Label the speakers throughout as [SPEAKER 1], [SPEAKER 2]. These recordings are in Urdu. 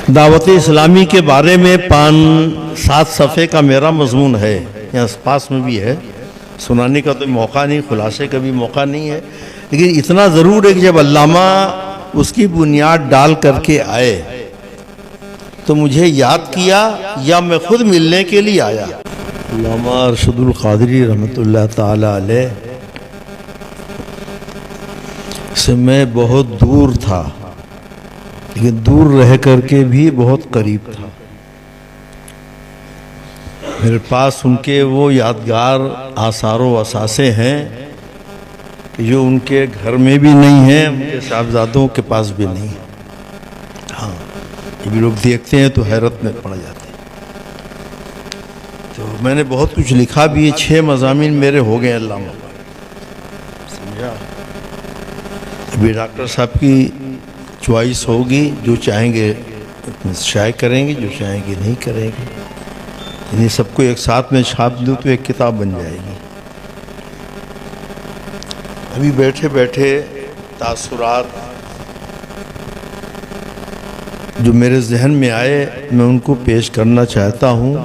[SPEAKER 1] دعوت اسلامی کے بارے میں 5-7 صفحے کا میرا مضمون ہے، یہاں پاس میں بھی ہے، سنانے کا تو موقع نہیں، خلاصے کا بھی موقع نہیں ہے، لیکن اتنا ضرور ہے کہ جب علامہ اس کی بنیاد ڈال کر کے آئے تو مجھے یاد کیا یا میں خود ملنے کے لیے آیا۔ علامہ ارشد القادری رحمۃ اللہ تعالی علیہ سے میں بہت دور تھا، لیکن دور رہ کر کے بھی بہت قریب تھا۔ میرے پاس ان کے وہ یادگار آثار و اثاثے ہیں کہ جو ان کے گھر میں بھی نہیں ہیں، ان کے صاحبزادوں کے پاس بھی نہیں ہیں۔ ہاں، یہ بھی لوگ دیکھتے ہیں تو حیرت میں پڑ جاتے ہیں۔ تو میں نے بہت کچھ لکھا بھی ہے، 6 مضامین میرے ہو گئے علامہ، سمجھا؟ ابھی ڈاکٹر صاحب کی چوائس ہوگی، جو چاہیں گے شائع کریں گے، جو چاہیں گے نہیں کریں گے، یعنی سب کو ایک ساتھ میں چھاپ دوں تو ایک کتاب بن جائے گی۔ ابھی بیٹھے بیٹھے تاثرات جو میرے ذہن میں آئے میں ان کو پیش کرنا چاہتا ہوں۔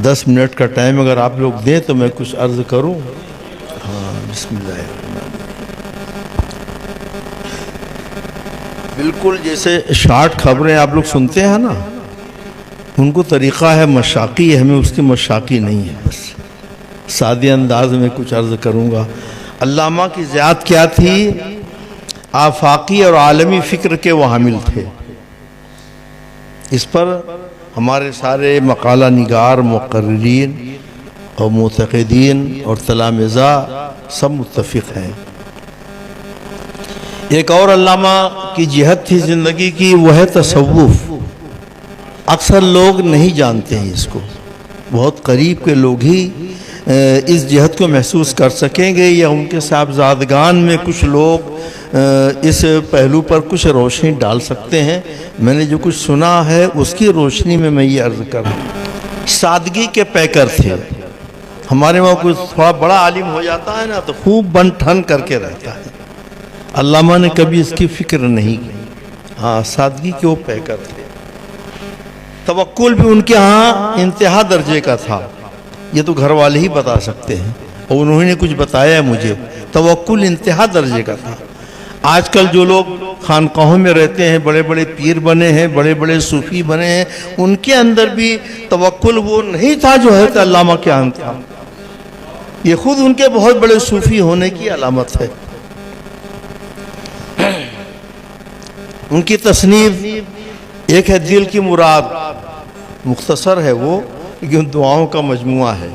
[SPEAKER 1] 10 منٹ کا ٹائم اگر آپ لوگ دیں تو میں کچھ عرض کروں۔ ہاں، بسم اللہ۔ بالکل جیسے شارٹ خبریں آپ لوگ سنتے ہیں نا، ان کو طریقہ ہے مشاقی، ہمیں اس کی مشاقی نہیں ہے، بس سادے انداز میں کچھ عرض کروں گا۔ علامہ کی ذات کیا تھی؟ آفاقی اور عالمی فکر کے وہ حامل تھے۔ اس پر ہمارے سارے مقالہ نگار، مقررین اور معتقدین اور تلامذہ سب متفق ہیں۔ ایک اور علامہ کی جہت تھی زندگی کی، وہ ہے تصوف۔ اکثر لوگ نہیں جانتے ہیں اس کو، بہت قریب کے لوگ ہی اس جہت کو محسوس کر سکیں گے، یا ان کے صاحبزادگان میں کچھ لوگ اس پہلو پر کچھ روشنی ڈال سکتے ہیں۔ میں نے جو کچھ سنا ہے اس کی روشنی میں یہ عرض کروں۔ سادگی کے پیکر تھے۔ ہمارے وہاں کوئی تھوڑا بڑا عالم ہو جاتا ہے نا تو خوب بن ٹھن کر کے رہتا ہے، علامہ نے کبھی اس کی فکر نہیں کی۔ ہاں، سادگی کے وہ پیکر تھے۔ توکل بھی ان کے ہاں انتہا درجے کا تھا، یہ تو گھر والے ہی بتا سکتے ہیں، اور انہوں نے کچھ بتایا ہے مجھے۔ توکل انتہا درجے کا تھا۔ آج کل جو لوگ خانقاہوں میں رہتے ہیں، بڑے بڑے پیر بنے ہیں، بڑے بڑے صوفی بنے ہیں، ان کے اندر بھی توکل وہ نہیں تھا جو حضرت علامہ کے ہاں تھا۔ یہ خود ان کے بہت بڑے صوفی ہونے کی علامت ہے۔ ان کی تصنیف ایک ہے دل کی مراد، مختصر ہے وہ، لیکن دعاؤں کا مجموعہ ہے۔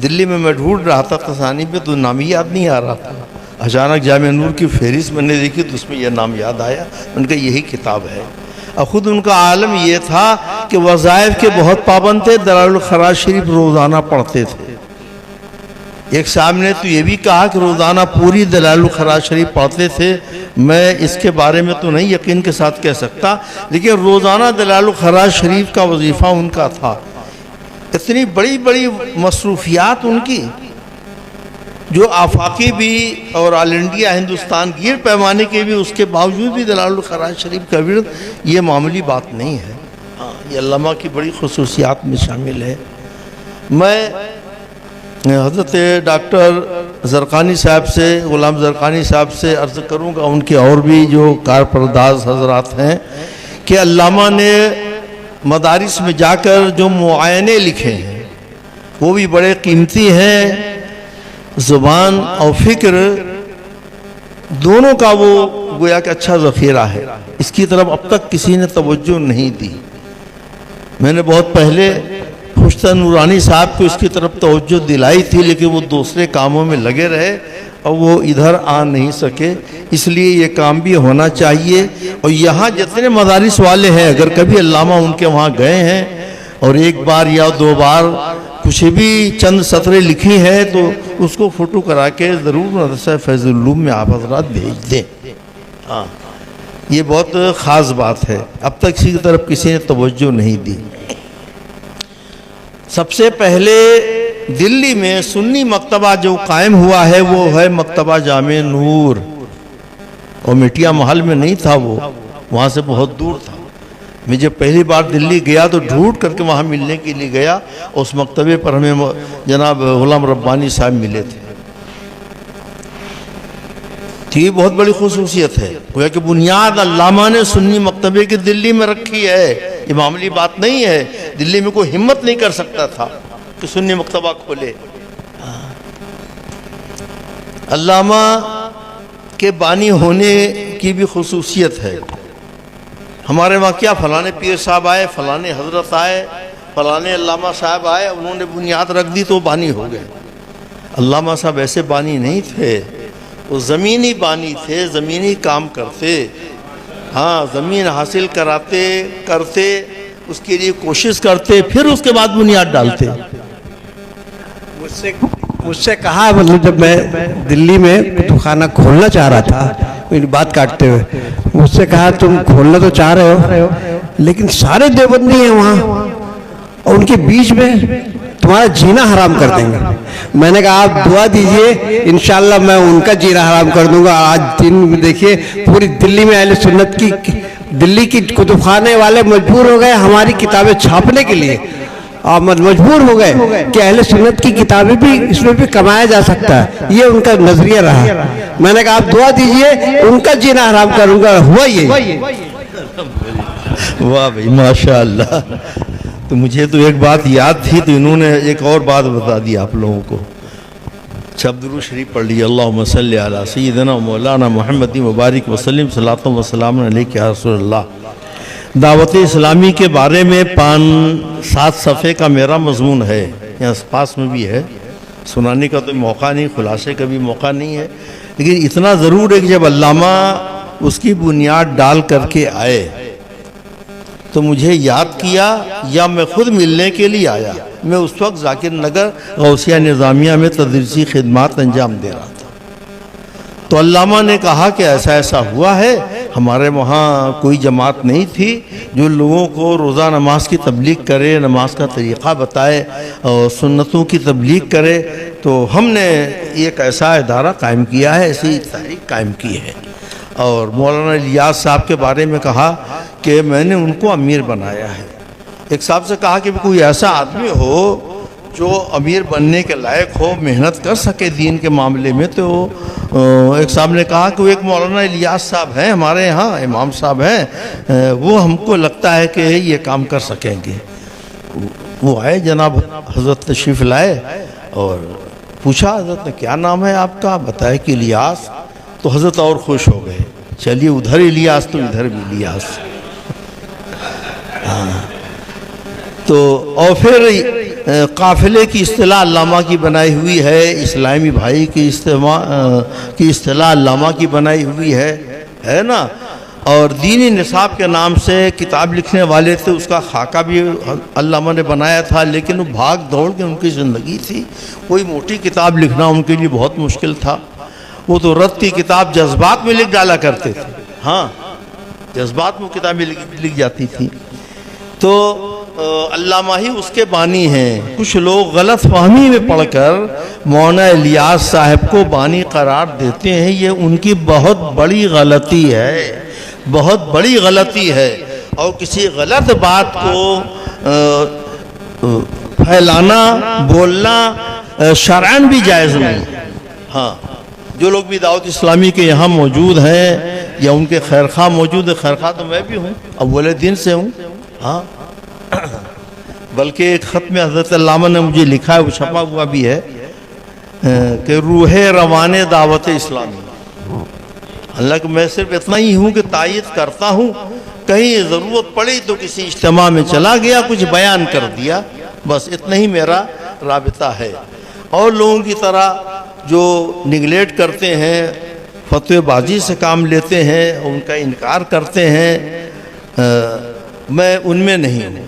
[SPEAKER 1] دلی میں ڈھونڈ رہا تھا تصانیف پہ تو نام یاد نہیں آ رہا تھا، اچانک جامع نور کی فہرست میں نے دیکھی تو اس میں یہ نام یاد آیا، ان کا یہی کتاب ہے۔ اور خود ان کا عالم یہ تھا کہ وظائف کے بہت پابند تھے، دلائل الخراج شریف روزانہ پڑھتے تھے۔ ایک صاحب نے تو یہ بھی کہا کہ روزانہ پوری دلائل الخراج شریف پڑھتے تھے۔ میں اس کے بارے میں تو نہیں یقین کے ساتھ کہہ سکتا، لیکن روزانہ دلائل الخراج شریف کا وظیفہ ان کا تھا۔ اتنی بڑی بڑی مصروفیات ان کی، جو آفاقی بھی اور آل انڈیا ہندوستان گیر پیمانے کے بھی، اس کے باوجود بھی دلائل الخراج شریف کا ورد یہ معمولی بات نہیں ہے۔ یہ علامہ کی بڑی خصوصیات میں شامل ہے۔ میں حضرت ڈاکٹر زرقانی صاحب سے، غلام زرقانی صاحب سے عرض کروں گا، ان کے اور بھی جو کارپرداز حضرات ہیں، کہ علامہ نے مدارس میں جا کر جو معائنے لکھے ہیں وہ بھی بڑے قیمتی ہیں۔ زبان اور فکر دونوں کا وہ گویا کہ اچھا ذخیرہ ہے، اس کی طرف اب تک کسی نے توجہ نہیں دی۔ میں نے بہت پہلے خوشتر نورانی صاحب کو اس کی طرف توجہ دلائی تھی، لیکن وہ دوسرے کاموں میں لگے رہے اور وہ ادھر آ نہیں سکے، اس لیے یہ کام بھی ہونا چاہیے۔ اور یہاں جتنے مدارس والے ہیں، اگر کبھی علامہ ان کے وہاں گئے ہیں اور ایک بار یا 2 بار کچھ بھی چند سطریں لکھی ہیں تو اس کو فوٹو کرا کے ضرور مدرسہ فیض العلوم میں آپ حضرات بھیج دیں۔ ہاں، یہ بہت خاص بات ہے، اب تک اسی کی طرف کسی نے توجہ نہیں دی۔ سب سے پہلے دلی میں سنی مکتبہ جو قائم ہوا ہے وہ ہے مکتبہ جامع نور، اور مٹیا محل میں نہیں تھا، وہ وہاں سے بہت دور تھا۔ میں جب پہلی بار دلی گیا تو ڈھونڈ کر کے وہاں ملنے کے لیے گیا، اس مکتبے پر ہمیں جناب غلام ربانی صاحب ملے تھے۔ تو یہ بہت بڑی خصوصیت ہے، گویا کہ بنیاد علامہ نے سنی مکتبے کی دلی میں رکھی ہے، یہ معمولی بات نہیں ہے۔ دلی میں کوئی ہمت نہیں کر سکتا تھا کہ سنی مکتبہ کھولے۔ علامہ کے بانی ہونے کی بھی خصوصیت ہے۔ ہمارے وہاں کیا فلانے پیر صاحب آئے، فلانے حضرت آئے، فلانے علامہ صاحب آئے، انہوں نے بنیاد رکھ دی تو بانی ہو گئے۔ علامہ صاحب ایسے بانی نہیں تھے، وہ زمینی بانی تھے، زمینی کام کرتے، ہاں زمین حاصل کرتے اس کے لیے کوشش کرتے، پھر اس کے بعد بنیاد ڈالتے۔
[SPEAKER 2] مجھ سے کہا، مطلب جب میں دلی میں خانہ کھولنا چاہ رہا تھا، میری بات کاٹتے ہوئے مجھ سے کہا تم کھولنا تو چاہ رہے ہو لیکن سارے دیوبندی ہیں وہاں اور ان کے بیچ میں تمہارا جینا حرام کر دیں گے۔ میں نے کہا آپ دعا دیجئے، انشاءاللہ میں ان کا جینا حرام کر دوں گا۔ آج دن میں دیکھیے پوری دلی میں اہل سنت کی، دلی کی کتب خانے والے مجبور ہو گئے ہماری کتابیں چھاپنے کے لیے، اور مجبور ہو گئے کہ اہل سنت کی کتابیں بھی اس میں بھی کمایا جا سکتا ہے، یہ ان کا نظریہ رہا۔ میں نے کہا آپ دعا دیجئے ان کا جینا حرام کروں گا، ہوا یہ۔
[SPEAKER 1] واہ بھائی ماشاءاللہ، تو مجھے تو ایک بات یاد تھی تو انہوں نے ایک اور بات بتا دی آپ لوگوں کو۔ شب درود شریف پڑھ لیجیے، اللہم صلی علی سیدنا مولانا محمد مبارک وسلم، صلاۃ و سلام علیک یا رسول اللہ۔ دعوت اسلامی کے بارے میں 5-7 صفحے کا میرا مضمون ہے، یہاں پاس میں بھی ہے، سنانے کا تو موقع نہیں، خلاصے کا بھی موقع نہیں ہے، لیکن اتنا ضرور ہے کہ جب علامہ اس کی بنیاد ڈال کر کے آئے تو مجھے یاد کیا یا میں خود ملنے کے لیے آیا۔ میں اس وقت ذاکر نگر غوثیہ نظامیہ میں تدریسی خدمات انجام دے رہا تھا، تو علامہ نے کہا کہ ایسا ایسا ہوا ہے، ہمارے وہاں کوئی جماعت نہیں تھی جو لوگوں کو روزہ نماز کی تبلیغ کرے، نماز کا طریقہ بتائے اور سنتوں کی تبلیغ کرے، تو ہم نے ایک ایسا ادارہ قائم کیا ہے، ایسی تحریک قائم کی ہے۔ اور مولانا الیاس صاحب کے بارے میں کہا کہ میں نے ان کو امیر بنایا ہے۔ ایک صاحب سے کہا کہ کوئی ایسا آدمی ہو جو امیر بننے کے لائق ہو، محنت کر سکے دین کے معاملے میں، تو ایک صاحب نے کہا کہ وہ ایک مولانا الیاس صاحب ہیں ہمارے یہاں، امام صاحب ہیں، وہ ہم کو لگتا ہے کہ یہ کام کر سکیں گے۔ وہ آئے، جناب حضرت تشریف لائے اور پوچھا حضرت نے کیا نام ہے آپ کا، بتایا کہ الیاس، تو حضرت اور خوش ہو گئے، چلیے ادھر الیاس تو ادھر بھی الیاس۔ تو اور پھر قافلے کی اصطلاح علامہ کی بنائی ہوئی ہے، اسلامی بھائی کی اصطلاح علامہ کی بنائی ہوئی ہے نا، اور دینی نصاب کے نام سے کتاب لکھنے والے تھے، اس کا خاکہ بھی علامہ نے بنایا تھا، لیکن وہ بھاگ دوڑ کے ان کی زندگی تھی، کوئی موٹی کتاب لکھنا ان کے لیے بہت مشکل تھا۔ وہ تو رت کی کتاب جذبات میں لکھ ڈالا کرتے تھے، ہاں جذبات میں کتابیں لکھ جاتی تھی۔ تو علامہ ہی اس کے بانی ہیں۔ کچھ لوگ غلط فہمی میں پڑھ کر مولانا الیاس صاحب کو بانی قرار دیتے ہیں، یہ ان کی بہت بڑی غلطی ہے، بہت بڑی غلطی ہے، اور کسی غلط بات کو پھیلانا، بولنا شرعاً بھی جائز نہیں۔ ہاں جو لوگ بھی دعوت اسلامی کے یہاں موجود ہیں یا ان کے خیرخواہ موجود ہے، خیرخواہ تو میں بھی ہوں، اول دن سے ہوں، ہاں بلکہ ایک خط میں حضرت علامہ نے مجھے لکھا ہے، وہ چھپا ہوا بھی ہے کہ روح روان دعوت اسلامی۔ حالانکہ میں صرف اتنا ہی ہوں کہ تائید کرتا ہوں، کہیں ضرورت پڑی تو کسی اجتماع میں چلا گیا، کچھ بیان کر دیا، بس اتنا ہی میرا رابطہ ہے۔ اور لوگوں کی طرح جو نگلیٹ کرتے ہیں، فتوی بازی سے کام لیتے ہیں، ان کا انکار کرتے ہیں، میں ان میں نہیں ہوں،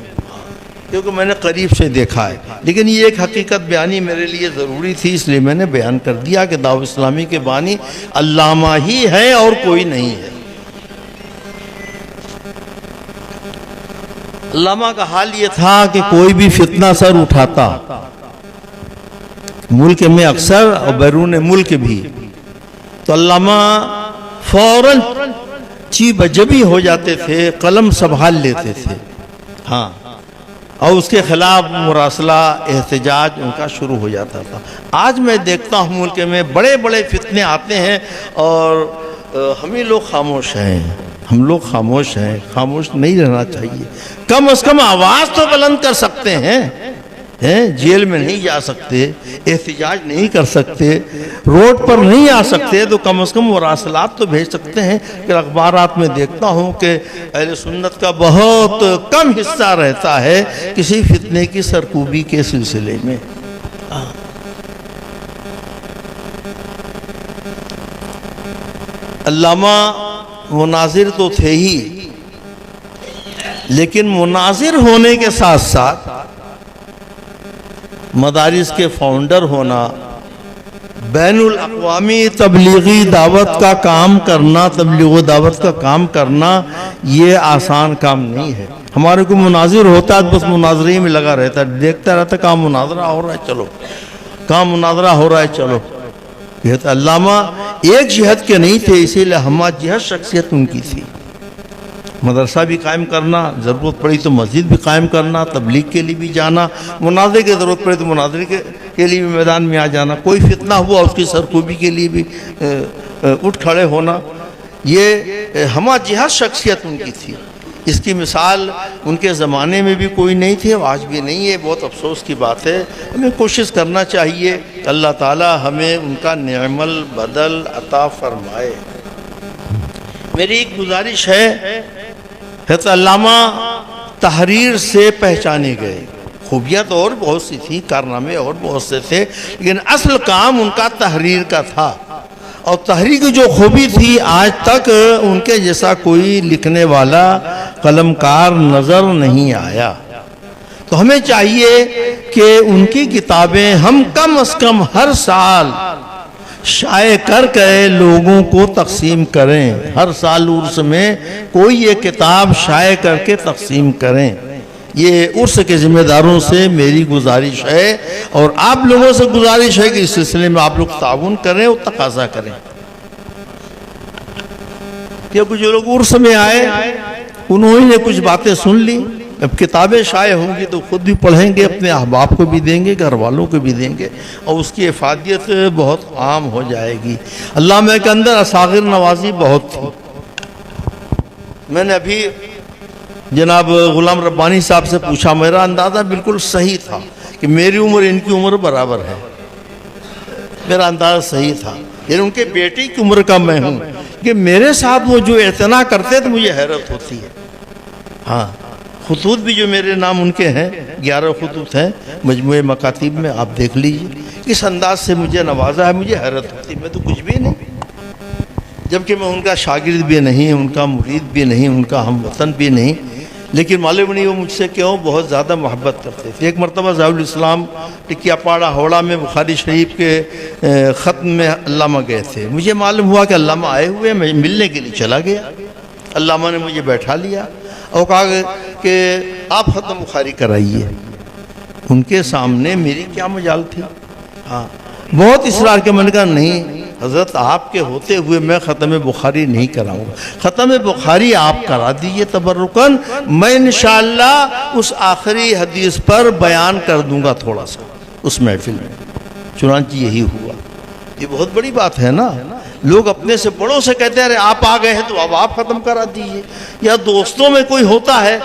[SPEAKER 1] کیونکہ میں نے قریب سے دیکھا ہے۔ لیکن یہ ایک حقیقت بیانی میرے لیے ضروری تھی، اس لیے میں نے بیان کر دیا کہ دعوت اسلامی کے بانی علامہ ہی ہے اور کوئی نہیں ہے۔ علامہ کا حال یہ تھا کہ کوئی بھی فتنہ سر اٹھاتا، ملک میں اکثر اور بیرون ملک بھی، تو علامہ فوراً چی بجبی ہو جاتے تھے، قلم سنبھال لیتے تھے، ہاں، اور اس کے خلاف مراسلہ احتجاج ان کا شروع ہو جاتا تھا۔ آج میں دیکھتا ہوں ملک میں بڑے بڑے فتنے آتے ہیں اور ہم ہی لوگ خاموش ہیں، ہم لوگ خاموش ہیں۔ خاموش نہیں رہنا چاہیے، کم از کم آواز تو بلند کر سکتے ہیں، جیل میں نہیں جا سکتے، احتجاج نہیں کر سکتے، روڈ پر نہیں آ سکتے، تو کم از کم مراسلات تو بھیج سکتے ہیں۔ کہ اخبارات میں دیکھتا ہوں کہ اہل سنت کا بہت کم حصہ رہتا ہے کسی فتنے کی سرکوبی کے سلسلے میں۔ علامہ مناظر تو تھے ہی، لیکن مناظر ہونے کے ساتھ ساتھ مدارس کے فاؤنڈر ہونا، بین الاقوامی تبلیغی دعوت کا کام کرنا، تبلیغ و دعوت کا کام کرنا، یہ آسان کام نہیں ہے۔ ہمارے کو مناظر ہوتا ہے بس مناظرے میں لگا رہتا ہے، دیکھتا رہتا ہے کام مناظرہ ہو رہا ہے چلو، کام مناظرہ ہو رہا ہے چلو۔ یہ علامہ ایک جہت کے نہیں تھے، اسی لیے ہمہ جہت شخصیت ان کی تھی۔ مدرسہ بھی قائم کرنا، ضرورت پڑی تو مسجد بھی قائم کرنا، تبلیغ کے لیے بھی جانا، مناظرے کی ضرورت پڑی تو مناظرے کے لیے بھی میدان میں آ جانا، کوئی فتنہ ہوا اس کی سرکوبی کے لیے بھی اٹھ کھڑے ہونا، یہ ہمہ جہت شخصیت ان کی تھی۔ اس کی مثال ان کے زمانے میں بھی کوئی نہیں تھی، آج بھی نہیں ہے، بہت افسوس کی بات ہے۔ ہمیں کوشش کرنا چاہیے، اللہ تعالی ہمیں ان کا نعم البدل عطا فرمائے۔ میری ایک گزارش ہے، حضرت علامہ تحریر سے پہچانے گئے، خوبیاں تو اور بہت سی تھی، کارنامے اور بہت سے تھے، لیکن اصل کام ان کا تحریر کا تھا، اور تحریر کی جو خوبی تھی آج تک ان کے جیسا کوئی لکھنے والا قلم کار نظر نہیں آیا۔ تو ہمیں چاہیے کہ ان کی کتابیں ہم کم از کم ہر سال شائع کر کے لوگوں کو تقسیم کریں، ہر سال عرس میں کوئی یہ کتاب شائع کر کے تقسیم کریں۔ یہ عرس کے ذمہ داروں سے میری گزارش ہے، اور آپ لوگوں سے گزارش ہے کہ اس سلسلے میں آپ لوگ تعاون کریں اور تقاضا کریں۔ کیونکہ جو لوگ عرس میں آئے انہوں نے کچھ باتیں سن لی، اب کتابیں شائع ہوں گی تو خود بھی پڑھیں گے، اپنے احباب کو بھی دیں گے، گھر والوں کو بھی دیں گے، اور اس کی افادیت بہت عام ہو جائے گی۔ علامہ کے اندر اصاغر نوازی بہت تھی۔ میں نے ابھی جناب غلام ربانی صاحب سے پوچھا، میرا اندازہ بالکل صحیح تھا کہ میری عمر ان کی عمر برابر ہے، میرا اندازہ صحیح تھا، یعنی ان کے بیٹی کی عمر کا میں ہوں، کہ میرے ساتھ وہ جو اعتنا کرتے تو مجھے حیرت ہوتی ہے۔ ہاں، خطوط بھی جو میرے نام ان کے ہیں، 11 خطوط ہیں مجموعہ مکاتیب میں، آپ دیکھ لیجئے، اس انداز سے مجھے نوازا ہے، مجھے حیرت ہوتی ہے، میں تو کچھ بھی نہیں، جبکہ میں ان کا شاگرد بھی نہیں، ان کا مرید بھی نہیں، ان کا ہم وطن بھی نہیں، لیکن معلوم نہیں وہ مجھ سے کیوں بہت زیادہ محبت کرتے تھے۔ ایک مرتبہ ضیاء الاسلام ٹکیا پاڑا ہوڑا میں بخاری شریف کے ختم میں علامہ گئے تھے، مجھے معلوم ہوا کہ علامہ آئے ہوئے، میں ملنے کے لیے چلا گیا، علامہ نے مجھے بیٹھا لیا اور کہا کہ آپ ختم بخاری کرائیے۔ ان کے سامنے میری کیا مجال تھی؟ ہاں، بہت اصرار کے، میں نے کہا نہیں حضرت، آپ کے ہوتے ہوئے میں ختم بخاری نہیں کراؤں گا، ختم بخاری آپ کرا دیجئے تبرکاً، میں انشاءاللہ اس آخری حدیث پر بیان کر دوں گا تھوڑا سا اس محفل میں۔ چنانچہ یہی ہوا۔ یہ بہت بڑی بات ہے نا، لوگ اپنے سے بڑوں سے کہتے ہیں آپ آ گئے ہیں تو اب آپ ختم کرا دیجئے، یا دوستوں میں کوئی ہوتا ہے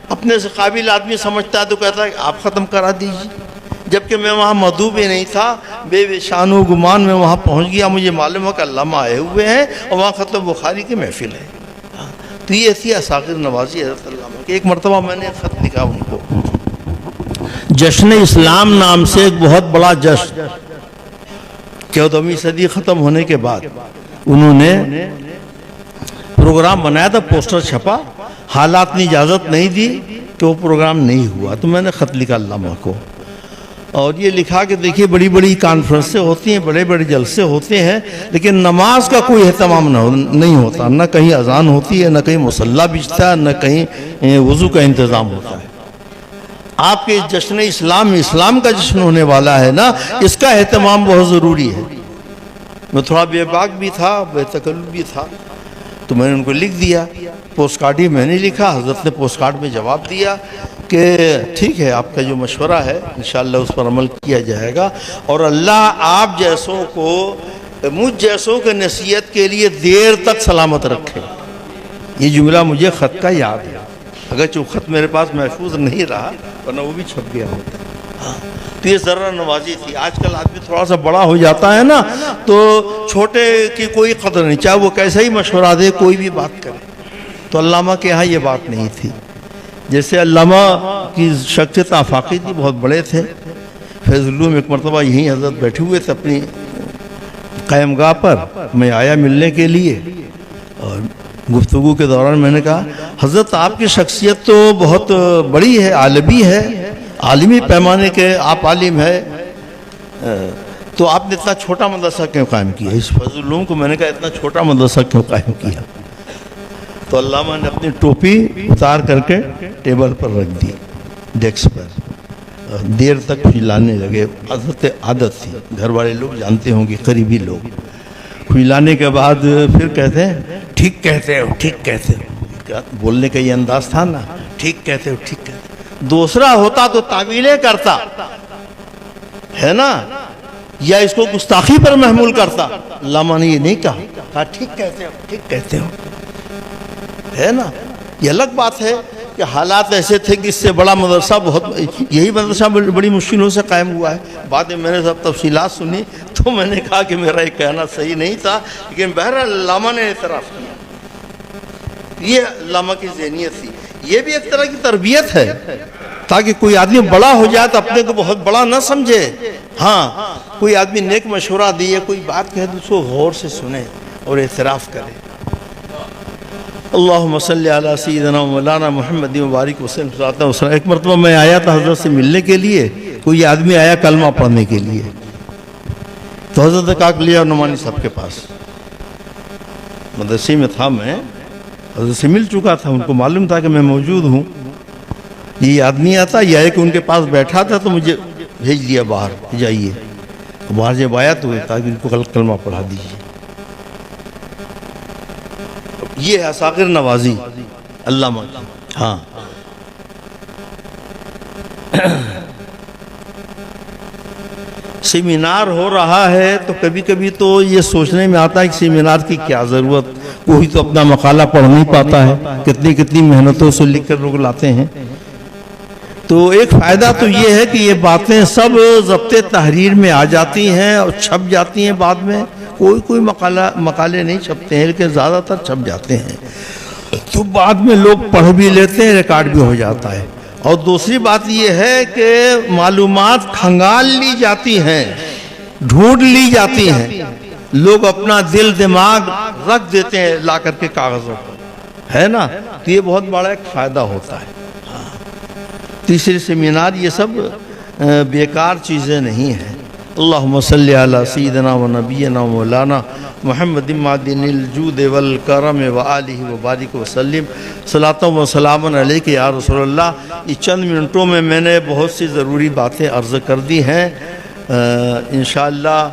[SPEAKER 1] اپنے سے قابل آدمی سمجھتا ہے تو کہتا ہے کہ آپ ختم کرا دیجئے، جبکہ میں وہاں مدعو بھی نہیں تھا، بے شان و گمان میں وہاں پہنچ گیا، مجھے معلوم ہے کہ علامہ آئے ہوئے ہیں اور وہاں ختم بخاری کی محفل ہے۔ تو یہ تھی اصاغر نوازی حضرت علامہ کہ ایک مرتبہ میں نے خط لکھا ان کو، جشن اسلام نام سے ایک بہت بڑا جشن، 14ویں صدی ختم ہونے کے بعد انہوں نے پروگرام بنایا تھا، پوسٹر چھپا، حالات نے اجازت نہیں دی کہ وہ پروگرام نہیں ہوا، تو میں نے خط لکھا علامہ کو، اور یہ لکھا کہ دیکھیے بڑی بڑی کانفرنسیں ہوتی ہیں، بڑے بڑے جلسے ہوتے ہیں، لیکن نماز کا کوئی اہتمام نہیں ہوتا، نہ کہیں اذان ہوتی ہے، نہ کہیں مصلی بچتا ہے، نہ کہیں وضو کا انتظام ہوتا ہے۔ آپ کے جشن اسلام میں اسلام کا جشن ہونے والا ہے نا، اس کا اہتمام بہت ضروری ہے۔ میں تھوڑا بے باک بھی تھا، بے تکلف بھی تھا، تو میں نے ان کو لکھ دیا، پوسٹ کارڈ ہی میں نے لکھا، حضرت نے پوسٹ کارڈ میں جواب دیا کہ ٹھیک ہے، آپ کا جو مشورہ ہے انشاءاللہ اس پر عمل کیا جائے گا، اور اللہ آپ جیسوں کو، مجھ جیسوں کے نصیحت کے لیے دیر تک سلامت رکھے۔ یہ جملہ مجھے خط کا یاد ہے، اگرچہ وہ خط میرے پاس محفوظ نہیں رہا ورنہ وہ بھی چھپ گیا ہوتا۔ تو یہ ذرہ نوازی تھی۔ آج کل آدمی تھوڑا سا بڑا ہو جاتا ہے نا تو چھوٹے کی کوئی قدر نہیں، چاہے وہ کیسا ہی مشورہ دے، کوئی بھی بات کرے۔ تو علامہ کے ہاں یہ بات نہیں تھی۔ جیسے علامہ کی شخصیت آفاقی تھی، بہت بڑے تھے۔ فیض العلوم ایک مرتبہ یہیں حضرت بیٹھے ہوئے تھے اپنی قائم گاہ پر، میں آیا ملنے کے لیے، اور گفتگو کے دوران میں نے کہا حضرت آپ کی شخصیت تو بہت بڑی ہے، عالمی ہے، عالمی پیمانے کے آپ عالم ہے، تو آپ نے اتنا چھوٹا مدرسہ کیوں قائم کیا؟ اس فیض العلوم کو میں نے کہا اتنا چھوٹا مدرسہ کیوں قائم کیا؟ تو علامہ نے اپنی ٹوپی اتار کر کے ٹیبل پر رکھ دی، ڈیسک پر، دیر تک کھجلانے لگے۔ حضرت عادت تھی، گھر والے لوگ جانتے ہوں گے، قریبی لوگ۔ کھجلانے کے بعد پھر کہتے ہیں ٹھیک کہتے ہو، ٹھیک کہتے ہو۔ بولنے کا یہ انداز تھا نا، ٹھیک کہتے ہو، ٹھیک کہتے ہو۔ دوسرا ہوتا تو تعویلیں کرتا ہے نا، یا اس کو گستاخی پر محمول کرتا۔ علامہ نے یہ نہیں کہا ٹھیک کہتے ہو، ٹھیک کہتے ہو، ہے نا۔ یہ الگ بات ہے کہ حالات ایسے تھے کہ اس سے بڑا مدرسہ بہت، یہی مدرسہ بڑی مشکلوں سے قائم ہوا ہے۔ بعد میں میں نے سب تفصیلات سنی تو میں نے کہا کہ میرا یہ کہنا صحیح نہیں تھا، لیکن بہرحال علامہ نے اعتراف کیا۔ یہ علامہ کی ذہنیت تھی۔ یہ بھی ایک طرح کی تربیت ہے تاکہ کوئی آدمی بڑا ہو جائے تو اپنے کو بہت بڑا نہ سمجھے۔ ہاں، کوئی آدمی نیک مشورہ دیے، کوئی بات کہے تو اس کو غور سے سنے اور اعتراف کرے۔ اللہم صلی علی سیدنا مولانا محمد مبارک وسلم۔ ایک مرتبہ میں آیا تھا حضرت سے ملنے کے لیے، کوئی آدمی آیا کلمہ پڑھنے کے لیے، تو حضرت کاک لیا نعمانی صاحب کے پاس، مدرسے میں تھا، میں حضرت سے مل چکا تھا، ان کو معلوم تھا کہ میں موجود ہوں۔ یہ آدمی آتا، یہ ہے کہ ان کے پاس بیٹھا تھا تو مجھے بھیج دیا باہر، جائیے۔ باہر جب آیا تو تاکہ ان کو کلمہ پڑھا دیجیے۔ یہ ہے اساغر نوازی علامہ کی۔ ہاں، سیمینار ہو رہا ہے تو کبھی کبھی تو یہ سوچنے میں آتا ہے کہ سیمینار کی کیا ضرورت، کوئی تو اپنا مقالہ پڑھ نہیں پاتا ہے، کتنی محنتوں سے لکھ کر لوگ لاتے ہیں۔ تو ایک فائدہ تو یہ ہے کہ یہ باتیں سب ضبط تحریر میں آ جاتی ہیں اور چھپ جاتی ہیں بعد میں۔ کوئی مقالے نہیں چھپتے ہیں لیکن زیادہ تر چھپ جاتے ہیں، تو بعد میں لوگ پڑھ بھی لیتے ہیں، ریکارڈ بھی ہو جاتا ہے۔ اور دوسری بات یہ ہے کہ معلومات کھنگال لی جاتی ہیں، ڈھونڈ لی جاتی ہیں، لوگ اپنا دل دماغ رکھ دیتے ہیں لا کر کے کاغذوں پر، ہے نا۔ تو یہ بہت بڑا ایک فائدہ ہوتا ہے۔ تیسری سیمینار یہ سب بیکار چیزیں نہیں ہیں۔ اللہم صلی علی سیدنا و نبینا و مولانا محمد معدن الجود والکرم و آلہ و بارک وسلم، صلاۃ و سلام علیک یا رسول اللہ۔ یہ چند منٹوں میں میں نے بہت سی ضروری باتیں عرض کر دی ہیں۔ انشاءاللہ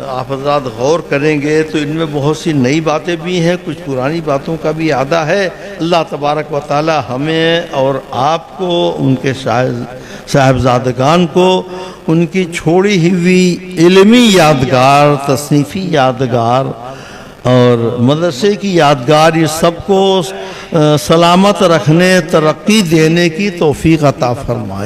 [SPEAKER 1] آپ حضرات غور کریں گے تو ان میں بہت سی نئی باتیں بھی ہیں، کچھ پرانی باتوں کا بھی اعادہ ہے۔ اللہ تبارک و تعالی ہمیں اور آپ کو، ان کے صاحبزادگان کو، ان کی چھوڑی ہوئی علمی یادگار، تصنیفی یادگار اور مدرسے کی یادگار، یہ سب کو سلامت رکھنے، ترقی دینے کی توفیق عطا فرمائے۔